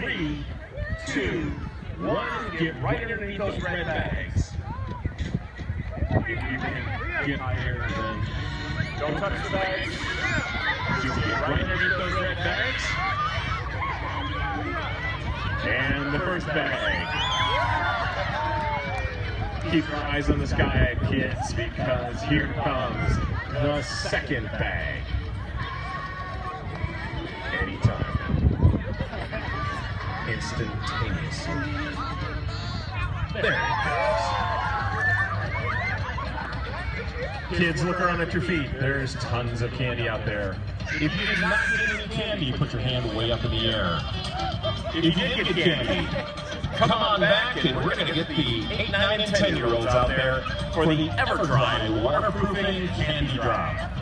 3, 2, 1, get right underneath those red bags. If you can get higher, then don't touch the bags. Just get right underneath those red bags. And the first bag. Keep your eyes on the sky, kids, because here comes the second bag. Anytime. Instantaneously. There it goes. Kids, look around at your feet. There's tons of candy out there. If you did not get any candy, put your hand way up in the air. If you did get candy, come on back and we're going to get the 8, 9, and 10-year-olds out there for the ever-dry waterproofing candy drop.